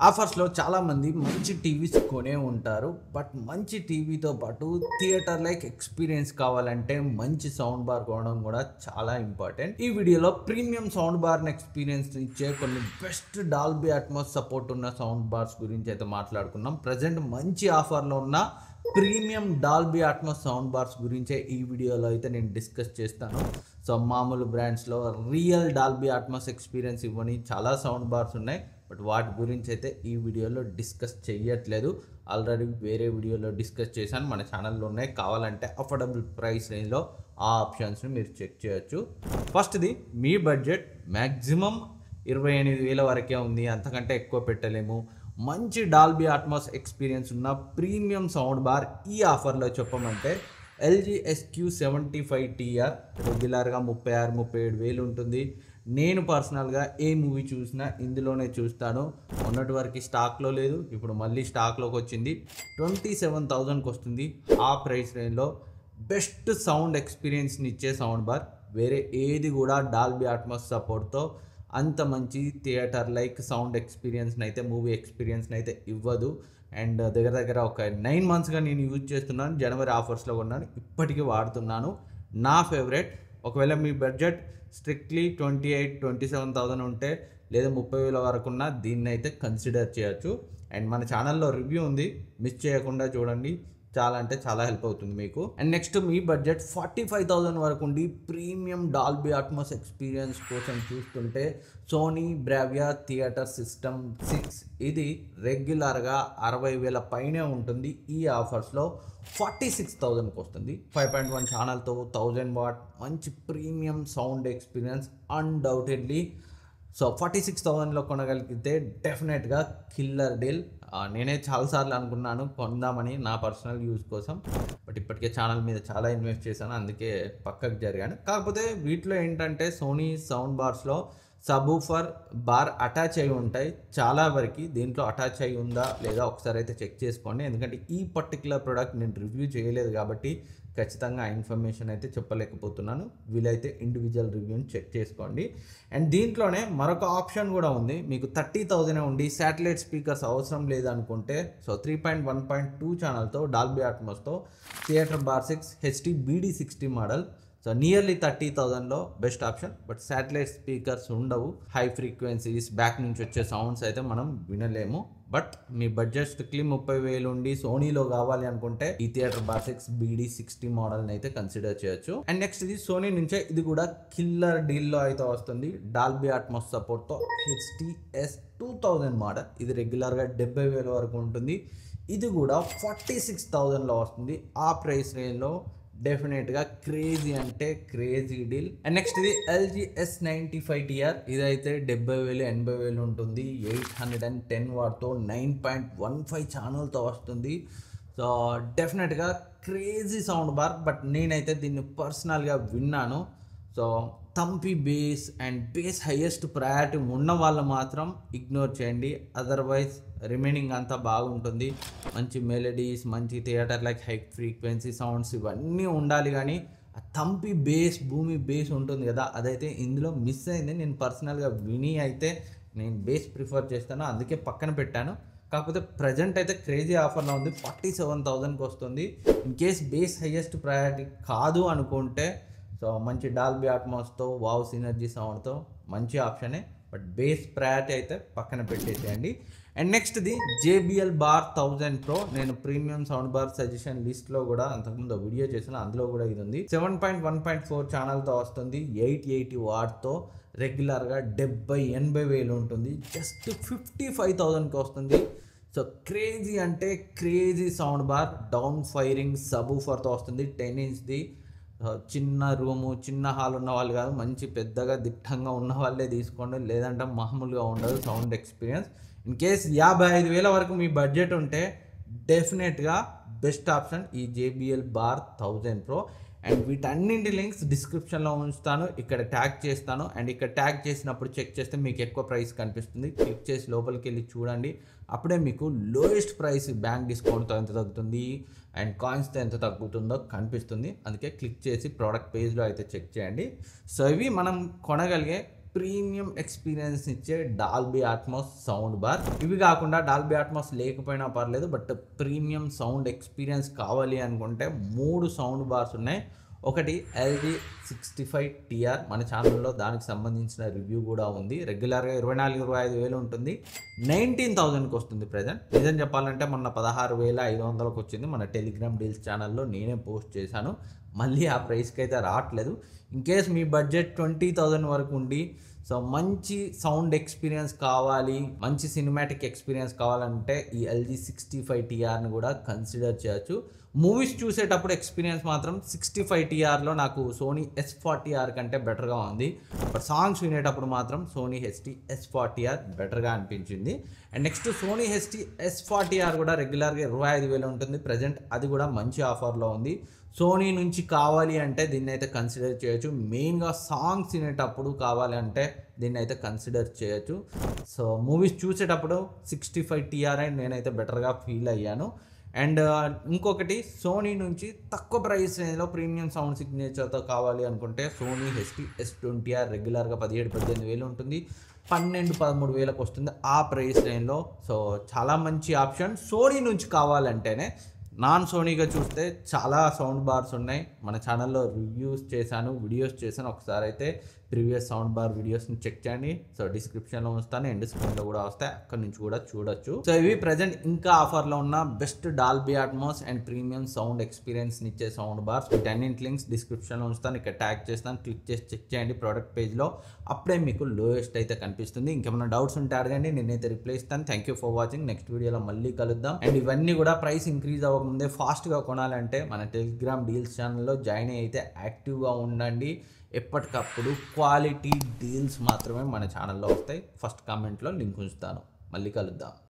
ఆఫర్స్లో చాలామంది మంచి టీవీస్ కొనే ఉంటారు. బట్ మంచి టీవీతో పాటు థియేటర్ లైక్ ఎక్స్పీరియన్స్ కావాలంటే మంచి సౌండ్ బార్ కొనడం కూడా చాలా ఇంపార్టెంట్. ఈ వీడియోలో ప్రీమియం సౌండ్ బార్ని ఎక్స్పీరియన్స్ ఇచ్చే కొన్ని బెస్ట్ డాల్బీ అట్మాస్ సపోర్ట్ ఉన్న సౌండ్ బార్స్ గురించి అయితే మాట్లాడుకున్నాం. ప్రజెంట్ మంచి ఆఫర్లో ఉన్న premium Dolby Atmos sound bars గురించే ఈ వీడియోలో అయితే నేను డిస్కస్ చేస్తాను. సో మామూలు బ్రాండ్స్లో రియల్ డాల్బీ అట్మాస్ ఎక్స్పీరియన్స్ ఇవ్వని చాలా సౌండ్ బార్స్ ఉన్నాయి. బట్ వాటి గురించి అయితే ఈ వీడియోలో డిస్కస్ చేయట్లేదు. ఆల్రెడీ వేరే వీడియోలో డిస్కస్ చేశాను, మన ఛానల్లో ఉన్నాయి. కావాలంటే అఫోర్డబుల్ ప్రైస్ రేంజ్లో ఆ ఆప్షన్స్ని మీరు చెక్ చేయొచ్చు. ఫస్ట్ది, మీ బడ్జెట్ మ్యాక్సిమం 28,000 వరకే ఉంది, అంతకంటే ఎక్కువ పెట్టలేము. మంచి డాల్బీ అట్మాస్ ఎక్స్పీరియన్స్ ఉన్న ప్రీమియం సౌండ్ బార్ ఈ ఆఫర్లో చెప్పమంటే LG SQ75TR రెగ్యులర్గా 36-37 ఉంటుంది. నేను పర్సనల్గా ఏ మూవీ చూసినా ఇందులోనే చూస్తాను. మొన్నటి వరకు స్టాక్లో లేదు, ఇప్పుడు మళ్ళీ స్టాక్లోకి వచ్చింది. 27,000కి వస్తుంది. ఆ ప్రైస్ రేంజ్లో బెస్ట్ సౌండ్ ఎక్స్పీరియన్స్ని ఇచ్చే సౌండ్ బార్ వేరే ఏది కూడా డాల్బీ అట్మాస్ సపోర్ట్తో అంత మంచి థియేటర్ లైక్ సౌండ్ ఎక్స్పీరియన్స్ని అయితే, మూవీ ఎక్స్పీరియన్స్ని అయితే ఇవ్వదు. అండ్ దగ్గర ఒక 9 monthsగా నేను యూజ్ చేస్తున్నాను. జనవరి ఆఫర్స్లో కొన్నాను, ఇప్పటికీ వాడుతున్నాను. నా ఫేవరెట్. ఒకవేళ మీ బడ్జెట్ స్ట్రిక్ట్లీ 28,000-27,000 ఉంటే, లేదా 30,000 వరకు ఉన్న దీన్ని అయితే కన్సిడర్ చేయొచ్చు. అండ్ మన ఛానల్లో రివ్యూ ఉంది, మిస్ చేయకుండా చూడండి. చాలా అంటే చాలా హెల్ప్ అవుతుంది మీకు. అండ్ నెక్స్ట్, మీ బడ్జెట్ 45,000 వరకు ఉండి ప్రీమియం డాల్బీ అట్మాస్ ఎక్స్పీరియన్స్ కోసం చూస్తుంటే సోనీ బ్రావియా థియేటర్ సిస్టమ్ 6 ఇది రెగ్యులర్గా 60,000 పైనే ఉంటుంది. ఈ ఆఫర్స్లో 46,000కి వస్తుంది. 5.1 ఛానల్తో 1000 వాట్ మంచి premium sound experience undoubtedly. So 46,000లో కొనగలిగితే డెఫినెట్గా కిల్లర్ డీల్. నేనే చాలాసార్లు అనుకున్నాను కొందామని నా పర్సనల్ యూజ్ కోసం, బట్ ఇప్పటికే ఛానల్ మీద చాలా ఇన్వెస్ట్ చేశాను, అందుకే పక్కకు జరిగాను. కాకపోతే వీటిలో ఏంటంటే సోనీ సౌండ్ బార్స్లో సబూఫర్ బార్ అటాచ్ అయి ఉంటాయి చాలా వరకు. దీంట్లో అటాచ్ అయి ఉందా లేదా ఒకసారి అయితే చెక్ చేసుకోండి, ఎందుకంటే ఈ పర్టికులర్ ప్రోడక్ట్ నేను రివ్యూ చేయలేదు కాబట్టి ఖచ్చితంగా ఆ ఇన్ఫర్మేషన్ అయితే చెప్పలేకపోతున్నాను. వీలైతే ఇండివిజువల్ రివ్యూని చెక్ చేసుకోండి. అండ్ దీంట్లోనే మరొక ఆప్షన్ కూడా ఉంది. మీకు 30,000 ఉండి శాటిలైట్ స్పీకర్స్ అవసరం లేదనుకుంటే, సో 3.1.2 ఛానల్తో డాల్బీ అట్మాస్తో theatre bar 6 HD BD60 model. So nearly 30,000లో best option. But satellite speakers ఉండవు, హై ఫ్రీక్వెన్సీస్ బ్యాక్ నుంచి వచ్చే సౌండ్స్ అయితే మనం వినలేము. బట్ మీ బడ్జెట్ స్ట్రిక్ట్లీ 30,000 ఉండి సోనీలో కావాలి అనుకుంటే ఈ థియేటర్ బార్ 6 BD60 మోడల్ని అయితే కన్సిడర్ చేయొచ్చు. అండ్ నెక్స్ట్, ఇది సోనీ నుంచే, ఇది కూడా కిల్లర్ డీల్లో అయితే వస్తుంది. డాల్బీ అట్మాస్ సపోర్ట్తో HTS 2000 మోడల్. ఇది రెగ్యులర్గా 70,000 వరకు ఉంటుంది. ఇది కూడా 46,000లో వస్తుంది. ఆ ప్రైస్ రేంజ్లో డెఫినెట్గా క్రేజీ అంటే క్రేజీ డీల్. అండ్ నెక్స్ట్, ఇది LG S95TR. ఇదైతే 70,000-80,000 ఉంటుంది. 810 వాట్తో 9.15 ఛానల్తో వస్తుంది. సో డెఫినెట్గా క్రేజీ సౌండ్ బార్. బట్ నేనైతే దీన్ని పర్సనల్గా విన్నాను. So Thampi base and base highest priority ఉన్న వాళ్ళు మాత్రం ఇగ్నోర్ చేయండి. అదర్వైజ్ రిమైనింగ్ అంతా బాగుంటుంది. మంచి మెలడీస్, మంచి theatre like high frequency sounds ఇవన్నీ ఉండాలి. కానీ ఆ థంపీ బేస్, భూమి బేస్ ఉంటుంది కదా, అదైతే ఇందులో మిస్ అయింది. నేను పర్సనల్గా విని అయితే నేను బేస్ ప్రిఫర్ చేస్తాను, అందుకే పక్కన పెట్టాను. కాకపోతే ప్రజెంట్ అయితే క్రేజీ ఆఫర్లో ఉంది, 47,000కి వస్తుంది. In case bass highest priority కాదు అనుకుంటే, సో మంచి డాల్బీ అట్మాస్తో వావ్ సినర్జీ సౌండ్తో మంచి ఆప్షనే. బట్ బేస్ ప్రయారిటీ అయితే పక్కన పెట్టేసేయండి. అండ్ నెక్స్ట్ది JBL బార్ 1000 Pro. నేను ప్రీమియం సౌండ్ బార్ సజెషన్ లిస్ట్లో కూడా అంతకుముందు వీడియో చేసిన, అందులో కూడా ఇది ఉంది. 7.1.4 ఛానల్తో వస్తుంది. 880 వాట్తో రెగ్యులర్గా 70,000-80,000 ఉంటుంది. జస్ట్ 55,000కి వస్తుంది. సో క్రేజీ అంటే crazy sound bar. Down firing సబూఫర్తో వస్తుంది. 10 inchది. చిన్న రూము, చిన్న హాల్ ఉన్న వాళ్ళు కాదు, మంచి పెద్దగా దిట్టంగా ఉన్న వాళ్ళే తీసుకోండి, లేదంటే మామూలుగా ఉండదు సౌండ్ ఎక్స్పీరియన్స్. ఇన్ కేస్ 55,000 వరకు మీ బడ్జెట్ ఉంటే డెఫినెట్గా బెస్ట్ ఆప్షన్ ఈ JBL బార్ 1000 Pro. అండ్ వీటన్నింటి లింక్స్ డిస్క్రిప్షన్లో ఉంచుతాను, ఇక్కడ ట్యాగ్ చేస్తాను. అండ్ ఇక్కడ ట్యాగ్ చేసినప్పుడు చెక్ చేస్తే మీకు ఎక్కువ ప్రైస్ కనిపిస్తుంది. క్లిక్ చేసి లోపలికి వెళ్ళి చూడండి, అప్పుడే మీకు లోయెస్ట్ ప్రైస్ బ్యాంక్ డిస్కౌంట్తో ఎంత తగ్గుతుంది అండ్ కాయిన్స్తో ఎంత తగ్గుతుందో కనిపిస్తుంది. అందుకే క్లిక్ చేసి ప్రోడక్ట్ పేజ్లో అయితే చెక్ చేయండి. సో ఇవి మనం కొనగలిగే ప్రీమియం ఎక్స్పీరియన్స్ ఇచ్చే డాల్బీ అట్మాస్ సౌండ్ బార్. ఇవి కాకుండా డాల్బీ అట్మాస్ లేకపోయినా పర్లేదు, బట్ ప్రీమియం సౌండ్ ఎక్స్పీరియన్స్ కావాలి అనుకుంటే 3 సౌండ్ బార్స్ ఉన్నాయి. ఒకటి LG 65TR, మన ఛానల్లో దానికి సంబంధించిన రివ్యూ కూడా ఉంది. రెగ్యులర్గా 24-25 వేలు ఉంటుంది, 19,000కి వస్తుంది ప్రజెంట్. నిజం చెప్పాలంటే మొన్న 16,500కి వచ్చింది. మన టెలిగ్రామ్ డీల్స్ ఛానల్లో నేనే పోస్ట్ చేశాను. మళ్ళీ ఆ ప్రైస్కి అయితే రావట్లేదు. ఇన్ కేస్ మీ బడ్జెట్ 20,000 వరకు ఉండి సో మంచి సౌండ్ ఎక్స్పీరియన్స్ కావాలి, మంచి సినిమాటిక్ ఎక్స్పీరియన్స్ కావాలంటే ఈ LG 65TRని కూడా కన్సిడర్ చేయొచ్చు. మూవీస్ చూసేటప్పుడు ఎక్స్పీరియన్స్ మాత్రం 65TRలో నాకు సోనీ S40R కంటే బెటర్గా ఉంది. బట్ సాంగ్స్ వినేటప్పుడు మాత్రం సోనీ HT-S40R బెటర్గా అనిపించింది. అండ్ నెక్స్ట్ సోనీ HT-S40R కూడా రెగ్యులర్గా 25,000 ఉంటుంది ప్రజెంట్. అది కూడా మంచి ఆఫర్లో ఉంది. సోనీ నుంచి కావాలి అంటే దీన్ని అయితే కన్సిడర్ చేయొచ్చు. మెయిన్గా సాంగ్స్ వినేటప్పుడు కావాలి అంటే దీన్ని అయితే కన్సిడర్ చేయొచ్చు. సో మూవీస్ చూసేటప్పుడు 65TR నేనైతే బెటర్గా ఫీల్ అయ్యాను. అండ్ ఇంకొకటి సోనీ నుంచి తక్కువ ప్రైస్ రేంజ్లో ప్రీమియం సౌండ్ సిగ్నేచర్తో కావాలి అనుకుంటే సోనీ HT-S20R రెగ్యులర్గా 17-18 వేలు ఉంటుంది, 12-13 వేలకు వస్తుంది ఆ ప్రైస్ రేంజ్లో. సో చాలా మంచి ఆప్షన్. సోనీ నుంచి కావాలంటేనే నాన్ సోనీగా చూస్తే చాలా సౌండ్ బార్స్ ఉన్నాయి. మన ఛానల్లో రివ్యూస్ చేశాను, వీడియోస్ చేశాను. ఒకసారి అయితే ప్రీవియస్ సౌండ్ బార్ వీడియోస్ని చెక్ చేయండి. సో డిస్క్రిప్షన్లో ఉంచుతాను, ఎండ్ స్క్రీన్లో కూడా వస్తాయి, అక్కడి నుంచి కూడా చూడొచ్చు. సో ఇవి ప్రజెంట్ ఇంకా ఆఫర్లో ఉన్న best Dolby Atmos and premium sound ఎక్స్పీరియన్స్ని ఇచ్చే సౌండ్ బార్స్. వీటన్నింటి లింక్స్ డిస్క్రిప్షన్లో ఉంచుతాను, ఇక్కడ ట్యాగ్ చేస్తాను. క్లిక్ చేసి చెక్ చేయండి ప్రోడక్ట్ పేజ్లో, అప్పుడే మీకు లోయెస్ట్ అయితే కనిపిస్తుంది. ఇంకేమైనా డౌట్స్ ఉంటే అడగండి, నేనైతే రిప్లై ఇస్తాను. Thank you for watching. Next వీడియోలో మళ్ళీ కలుద్దాం. అండ్ ఇవన్నీ కూడా ప్రైస్ ఇంక్రీజ్ అవ్వకముందే ఫాస్ట్గా కొనాలంటే మన టెలిగ్రామ్ డీల్స్ ఛానల్లో జాయిన్ అయితే యాక్టివ్గా ఉండండి. ఎప్పటికప్పుడు క్వాలిటీ డీల్స్ మాత్రమే మన ఛానల్లో వస్తాయి. ఫస్ట్ కామెంట్లో లింక్ ఉంచుతాను. మళ్ళీ కలుద్దాం.